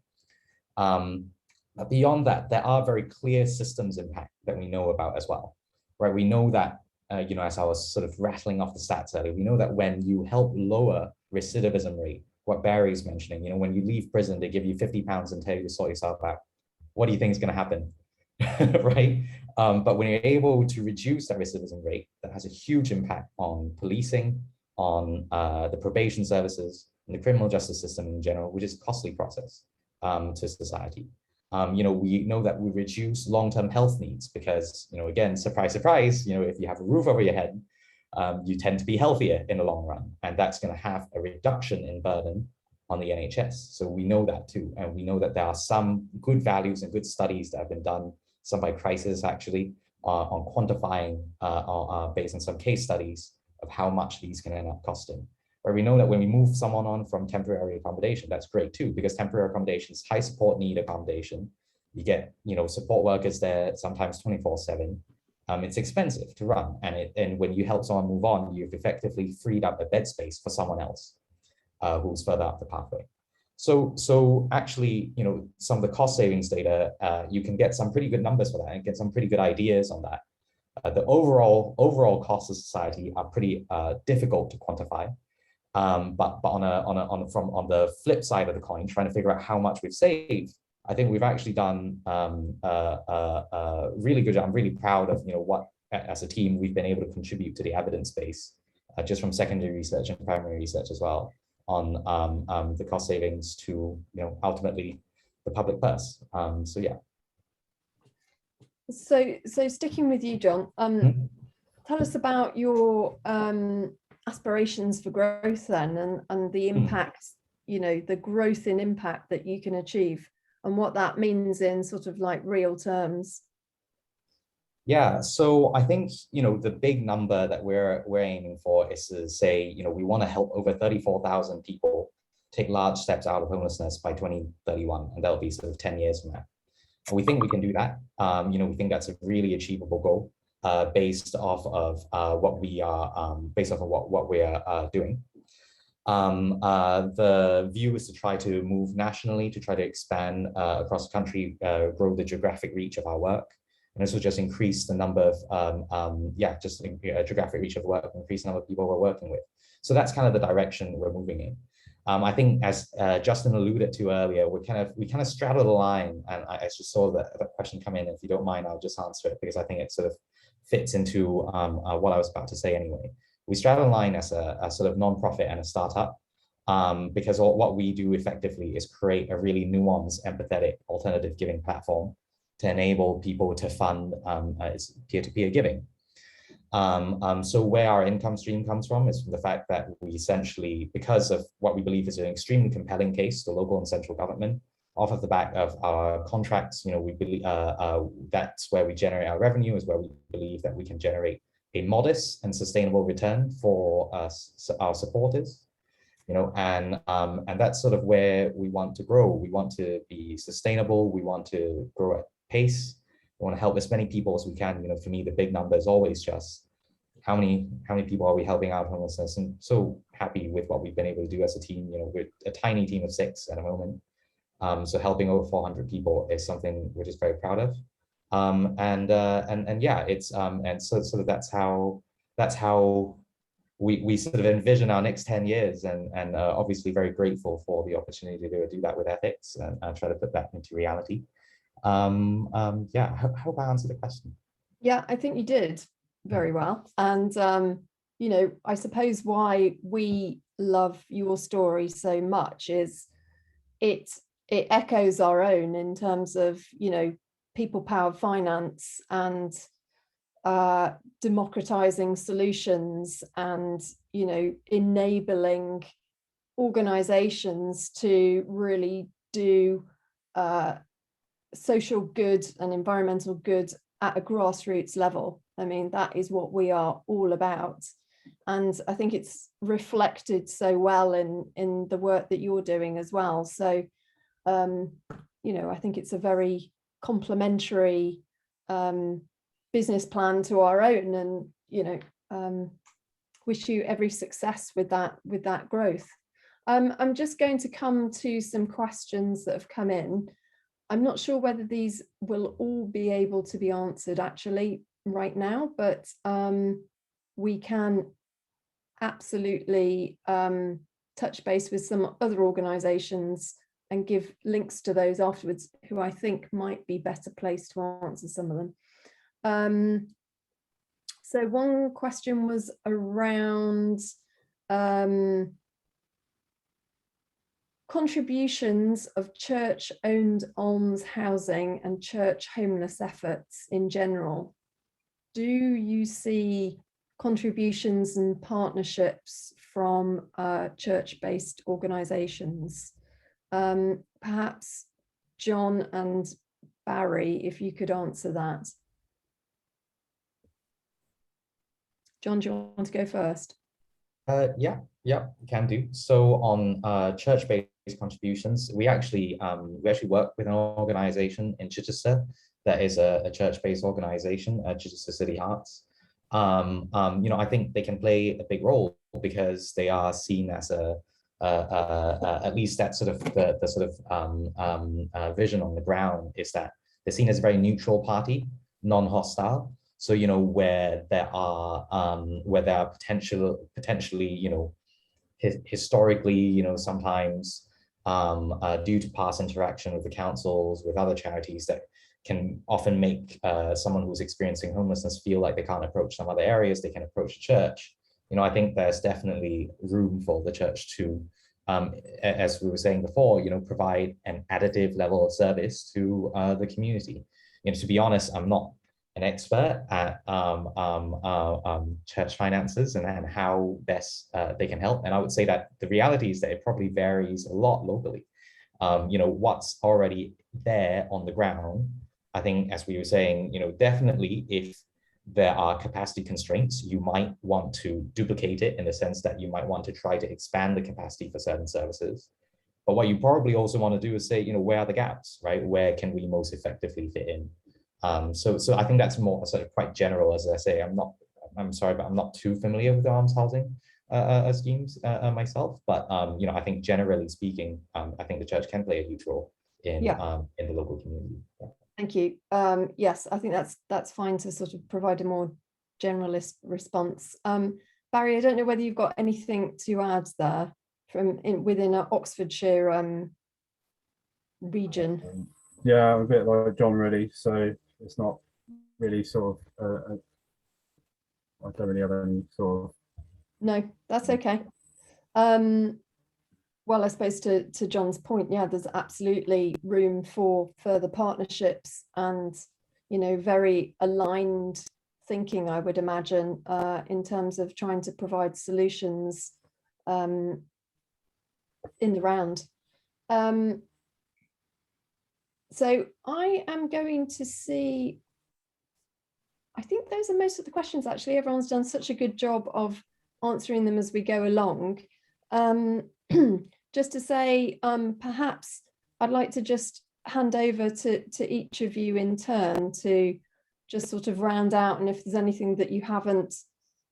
But beyond that, there are very clear systems impact that we know about as well, right? We know that, as I was sort of rattling off the stats earlier, we know that when you help lower recidivism rate, what Barry's mentioning, when you leave prison, they give you £50 and tell you to sort yourself out. What do you think is going to happen, right? But when you're able to reduce that recidivism rate, that has a huge impact on policing, on the probation services, and the criminal justice system in general, which is a costly process to society. We know that we reduce long-term health needs because, again, surprise, surprise, if you have a roof over your head, you tend to be healthier in the long run, and that's going to have a reduction in burden on the NHS. So we know that too, and we know that there are some good values and good studies that have been done, some by Crisis actually, on quantifying based on some case studies of how much these can end up costing. Where we know that when we move someone on from temporary accommodation, that's great too, because temporary accommodation is high support need accommodation. You get, support workers there sometimes 24/7. It's expensive to run, and when you help someone move on, you've effectively freed up a bed space for someone else who's further up the pathway. So actually, some of the cost savings data, you can get some pretty good numbers for that and get some pretty good ideas on that. The overall costs of society are pretty difficult to quantify. But on the flip side of the coin, trying to figure out how much we've saved, I think we've actually done a really good job. I'm really proud of what, as a team, we've been able to contribute to the evidence base, just from secondary research and primary research as well, on the cost savings to ultimately the public purse. So yeah. So sticking with you, John, tell us about your aspirations for growth then, and the impact, the growth in impact that you can achieve, and what that means in sort of like real terms. Yeah, so I think, the big number that we're aiming for is to say, we want to help over 34,000 people take large steps out of homelessness by 2031, and that'll be sort of 10 years from now. And we think we can do that. We think that's a really achievable goal. based off of what we are what we are doing. The view is to try to move nationally, to try to expand across the country, grow the geographic reach of our work, and this will just increase the number of geographic reach of work, increase the number of people we're working with. So that's kind of the direction we're moving in. I think, as Justin alluded to earlier, we kind of straddle the line, and I just saw the question come in. If you don't mind, I'll just answer it because I think it sort of fits into what I was about to say anyway. We straddle the line as a sort of nonprofit and a startup, because what we do effectively is create a really nuanced, empathetic, alternative giving platform to enable people to fund peer-to-peer giving. So where our income stream comes from is from the fact that we essentially, because of what we believe is an extremely compelling case to local and central government, off of the back of our contracts, we believe that's where we generate our revenue, is where we believe that we can generate a modest and sustainable return for our supporters, and that's sort of where we want to grow. We want to be sustainable. We want to grow at pace. We want to help as many people as we can. For me, the big number is always just how many people are we helping out homelessness, and so happy with what we've been able to do as a team. We're a tiny team of 6 at the moment. So helping over 400 people is something we're just very proud of. And yeah, it's and so sort of that's how we sort of envision our next 10 years, and obviously very grateful for the opportunity to do that with ethics and try to put that into reality. Yeah, I hope I answered the question. Yeah, I think you did very well. And I suppose why we love your story so much is it echoes our own in terms of people-powered finance and democratizing solutions, and enabling organizations to really do social good and environmental good at a grassroots level. I mean, that is what we are all about. And I think it's reflected so well in the work that you're doing as well. So, I think it's a very complementary business plan to our own, and, wish you every success with that growth. I'm just going to come to some questions that have come in. I'm not sure whether these will all be able to be answered actually right now, but we can absolutely touch base with some other organizations and give links to those afterwards, who I think might be better placed to answer some of them. So one question was around contributions of church-owned alms housing and church homeless efforts in general. Do you see contributions and partnerships from church-based organizations? Perhaps John and Barry, if you could answer that. John, do you want to go first? Yeah, can do. So on church-based contributions, we actually work with an organization in Chichester that is a church-based organization, Chichester City Hearts. I think they can play a big role because they are seen as at least that sort of the sort of vision on the ground is that they're seen as a very neutral party, non-hostile. So where there are potentially historically sometimes due to past interaction with the councils, with other charities, that can often make someone who's experiencing homelessness feel like they can't approach some other areas, they can approach the church. I think there's definitely room for the church to, as we were saying before, provide an additive level of service to the community. To be honest, I'm not an expert at church finances and how best they can help. And I would say that the reality is that it probably varies a lot locally. What's already there on the ground, I think, as we were saying, definitely if there are capacity constraints, you might want to duplicate it in the sense that you might want to try to expand the capacity for certain services. But what you probably also want to do is say, where are the gaps, right? Where can we most effectively fit in? So I think that's more sort of quite general. As I say, I'm sorry, but I'm not too familiar with the arms housing schemes myself. But I think generally speaking, I think the church can play a huge role in the local community. Yeah. Thank you. Yes, I think that's fine to sort of provide a more generalist response. Barry, I don't know whether you've got anything to add there from within an Oxfordshire region. Yeah, I'm a bit like John really. So it's not really sort of. I don't really have any sort of. No, that's okay. Well, I suppose to John's point, yeah, there's absolutely room for further partnerships and, very aligned thinking, I would imagine, in terms of trying to provide solutions in the round. So I am going to see, I think those are most of the questions, actually. Everyone's done such a good job of answering them as we go along. Just to say, perhaps I'd like to just hand over to each of you in turn to just sort of round out, and if there's anything that you haven't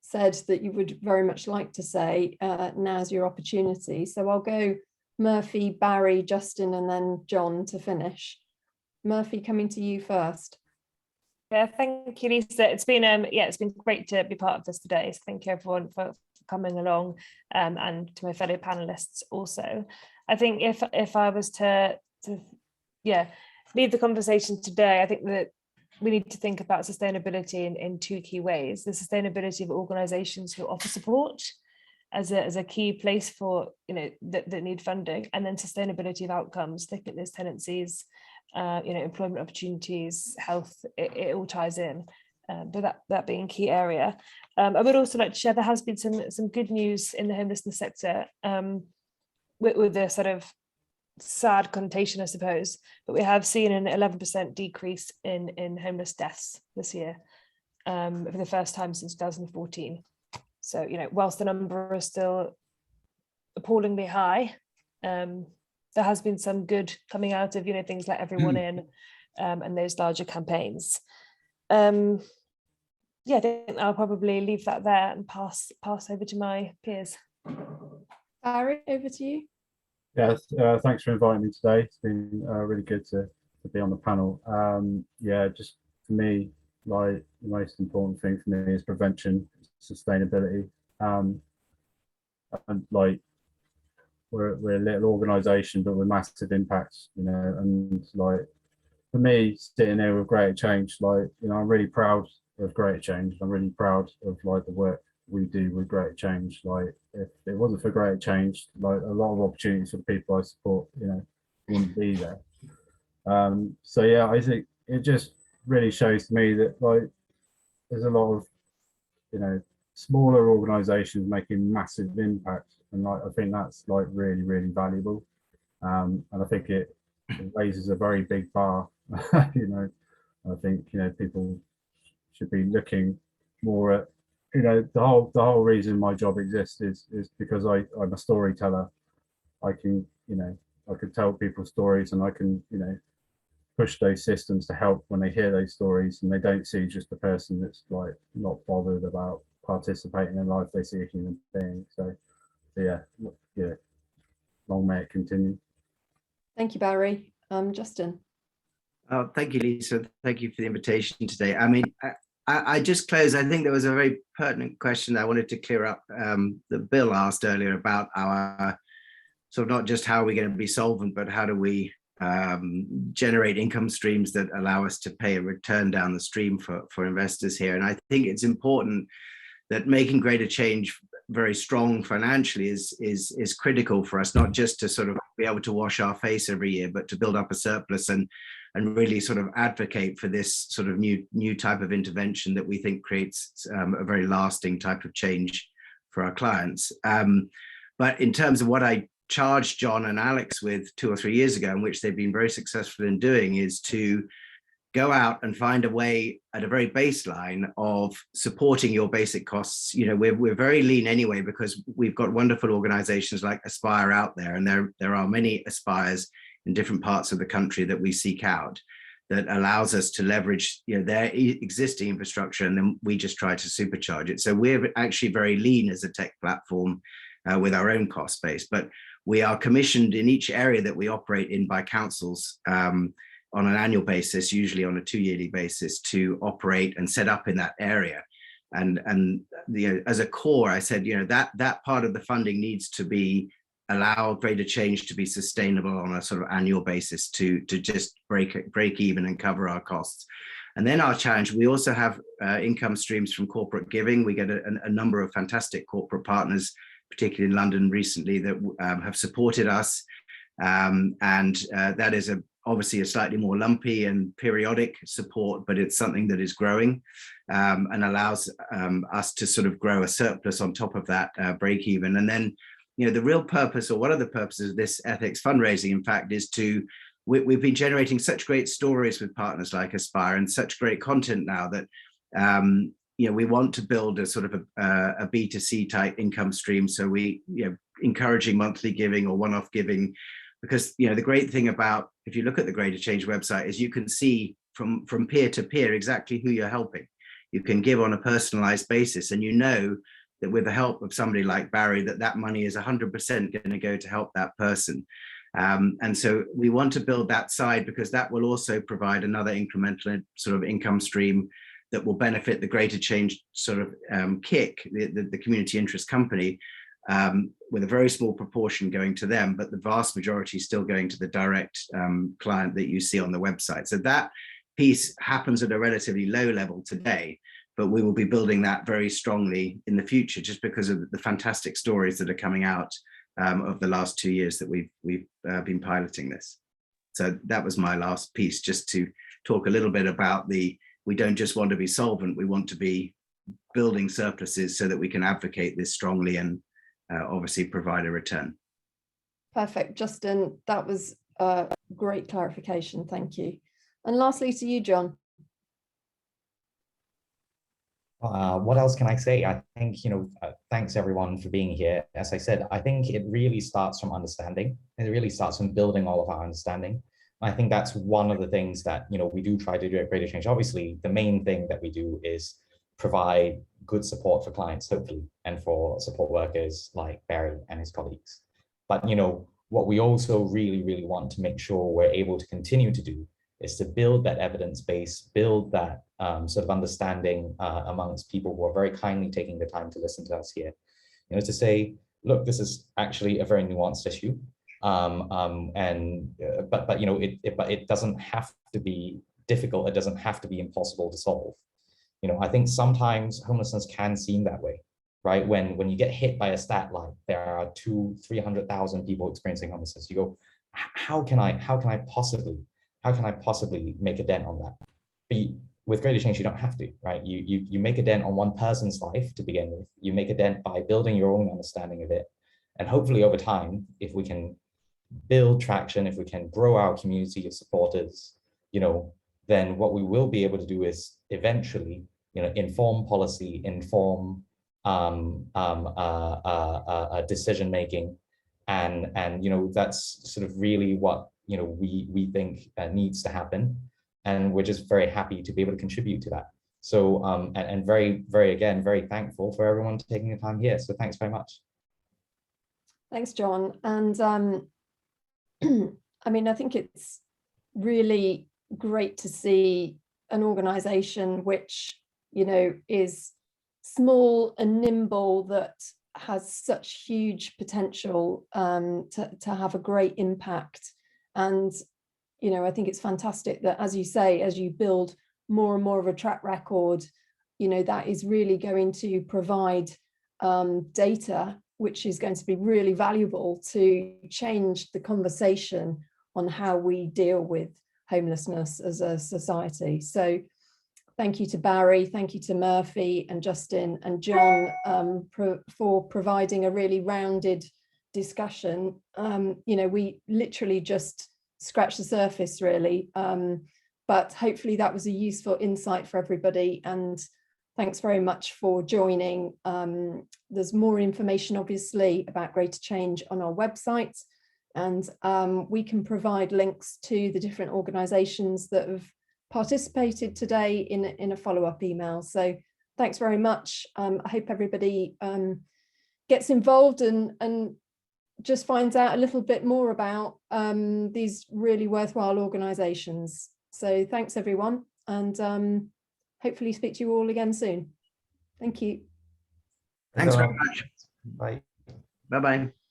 said that you would very much like to say, now's your opportunity. So I'll go Murphy, Barry, Justin, and then John to finish. Murphy, coming to you first. Yeah, thank you, Lisa. It's been great to be part of this today. So thank you everyone for coming along, and to my fellow panelists also. I think if I was to lead the conversation today, I think that we need to think about sustainability in two key ways: the sustainability of organisations who offer support as a key place for that need funding, and then sustainability of outcomes, looking at those tenancies, employment opportunities, health, it all ties in. But that being a key area. I would also like to share there has been some good news in the homelessness sector, with the sort of sad connotation, I suppose, but we have seen an 11% decrease in homeless deaths this year, for the first time since 2014. So, whilst the number is still appallingly high, there has been some good coming out of, things like Everyone In, and those larger campaigns. I think I'll probably leave that there and pass over to my peers. Barry, over to you. Yes, thanks for inviting me today. It's been really good to be on the panel. Just for me, like the most important thing for me is prevention, sustainability, and like we're a little organisation, but with massive impacts, and like for me, sitting there with Greater Change, like I'm really proud of Greater Change. I'm really proud of like the work we do with Greater Change. Like if it wasn't for Greater Change, like a lot of opportunities for the people I support, wouldn't be there. I think it just really shows to me that like there's a lot of smaller organizations making massive impact, and like I think that's like really, really valuable. And I think it raises a very big bar. I think people should be looking more at the whole reason my job exists is because I'm a storyteller. I can I can tell people stories, and I can push those systems to help when they hear those stories, and they don't see just the person that's like not bothered about participating in life. They see a human being. So yeah, long may it continue. Thank you, Barry. Justin. Oh, thank you, Lisa. Thank you for the invitation today. I mean, I just close. I think there was a very pertinent question I wanted to clear up, that Bill asked earlier about our sort of not just how are we going to be solvent, but how do we generate income streams that allow us to pay a return down the stream for investors here. And I think it's important that making Greater Change very strong financially is critical for us, not just to sort of be able to wash our face every year, but to build up a surplus and really sort of advocate for this sort of new type of intervention that we think creates a very lasting type of change for our clients. But in terms of what I charged John and Alex with 2 or 3 years ago, in which they've been very successful in doing, is to go out and find a way at a very baseline of supporting your basic costs. We're very lean anyway, because we've got wonderful organizations like Aspire out there, and there are many Aspires in different parts of the country that we seek out. that allows us to leverage, you know, their existing infrastructure, and then we just try to supercharge it. So we're actually very lean as a tech platform with our own cost base, but we are commissioned in each area that we operate in by councils on an annual basis, usually on a 2-yearly basis, to operate and set up in that area. And you know, as a core, I said, you know, that part of the funding needs to be allow greater change to be sustainable on a sort of annual basis to just break even and cover our costs. And then our challenge, we also have income streams from corporate giving. We get a number of fantastic corporate partners, particularly in London recently, that have supported us. That is obviously a slightly more lumpy and periodic support, but it's something that is growing and allows us to sort of grow a surplus on top of that break even. And then, you know, the real purpose, or one of the purposes of this ethics fundraising, in fact, is we've been generating such great stories with partners like Aspire and such great content now that, you know, we want to build a sort of a B2C type income stream. So we, you know, encouraging monthly giving or one-off giving, because, you know, the great thing about, if you look at the Greater Change website, is you can see from peer to peer exactly who you're helping. You can give on a personalized basis, and you know that with the help of somebody like Barry, that money is 100% going to go to help that person. And so we want to build that side, because that will also provide another incremental sort of income stream that will benefit the Greater Change sort of KIC, the community interest company, with a very small proportion going to them, but the vast majority still going to the direct client that you see on the website. So that piece happens at a relatively low level today, but we will be building that very strongly in the future, just because of the fantastic stories that are coming out of the last 2 years that we've been piloting this. So that was my last piece, just to talk a little bit about we don't just want to be solvent, we want to be building surpluses so that we can advocate this strongly and obviously provide a return. Perfect, Justin. That was a great clarification. Thank you. And lastly to you, John. What else can I say? I think, you know, thanks everyone for being here. As I said, I think it really starts from understanding. It really starts from building all of our understanding. I think that's one of the things that, you know, we do try to do at Greater Change. Obviously, the main thing that we do is provide good support for clients, hopefully, and for support workers like Barry and his colleagues. But, you know, what we also really, really want to make sure we're able to continue to do is to build that evidence base, build that sort of understanding amongst people who are very kindly taking the time to listen to us here. You know, to say, look, this is actually a very nuanced issue, but you know, it doesn't have to be difficult. It doesn't have to be impossible to solve. You know, I think sometimes homelessness can seem that way, right? When you get hit by a stat like there are 200,000-300,000 people experiencing homelessness, you go, how can I possibly make a dent on that? But with Greater Change, you don't have to, right? You make a dent on one person's life to begin with. You make a dent by building your own understanding of it. And hopefully over time, if we can build traction, if we can grow our community of supporters, you know, then what we will be able to do is eventually, you know, inform policy, inform decision-making. And, you know, that's sort of really what, you know, we think needs to happen. And we're just very happy to be able to contribute to that. So, and very, again, very thankful for everyone taking the time here. So thanks very much. Thanks, John. And I mean, I think it's really great to see an organization which, you know, is small and nimble, that has such huge potential to have a great impact. And, you know, I think it's fantastic that, as you say, as you build more and more of a track record, you know, that is really going to provide data which is going to be really valuable to change the conversation on how we deal with homelessness as a society. So thank you to Barry, thank you to Murphy and Justin and John for providing a really rounded discussion. You know, we literally just scratched the surface, really, but hopefully that was a useful insight for everybody. And thanks very much for joining. There's more information, obviously, about Greater Change on our website. and we can provide links to the different organisations that have participated today in a follow-up email. So thanks very much. I hope everybody gets involved and just finds out a little bit more about these really worthwhile organisations. So thanks everyone, and hopefully speak to you all again soon. Thank you. Thanks very much. Bye. Bye-bye.